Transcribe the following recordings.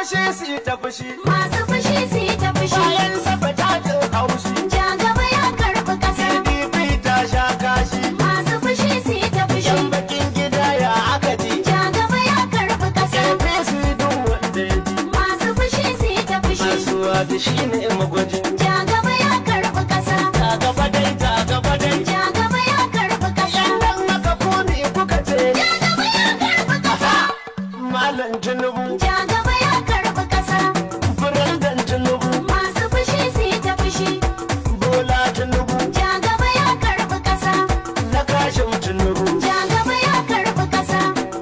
fushi su ta fushi. Masu fushi su ta fushi. Bayan safa ta jin haushi. Ja gaba ya karɓi ƙasa. PDP ta sha kashi. Masu fushi su ta fushi. Yan bakin gida ya aka ji. Ja gaba ya karɓi ƙasa. APC duk wanda ya ji. Masu fushi su ta fushi. Kasuwa da shi ne magwajin. Ja gaba ya karɓi ƙasa. Ta gaba dai ta gaba dai. Ja gaba ya karɓi ƙasa. Idan aka kone kuka ce. Ja gaba ya karɓi ƙasa. Malam Tinubu. Ja gaba ya karɓi ƙasa. Firandan Tinubu. Masu fushi su ta fushi. Bola Tinubu. Ja gaba ya karɓi ƙasa. Na kashin Tinubu. Ja gaba ya karɓi ƙasa.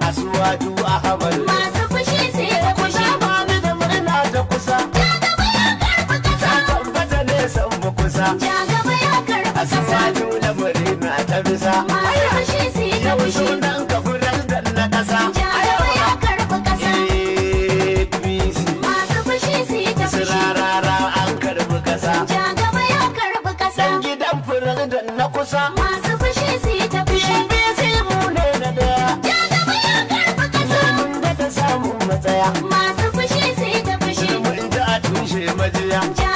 Asuwaju Ahmad. Masu fushi su ta fushi. Bani da murna ta kusa. Ja gaba ya karɓi ƙasa. Tabbata ne san mu kusa. Ja gaba ya karɓi ƙasa. Asuwaju lamari na ta bisa. Masu fushi su ta Yau fushi. sunan ka Firandan na ƙasa. Ja gaba ya karɓi ƙasa. APC. Masu fushi su ta fushi. Sirarara an karbi ƙasa. Ja gaba ya karɓi ƙasa. Dan gidan Firandan na kusa. Masu fushi su ta fushi. APC mu ne na daya. Ja gaba ya karɓi ƙasa. Mun da ta samun matsaya. Masu fushi su ta fushi. Mun ji a tushe majiya. Ja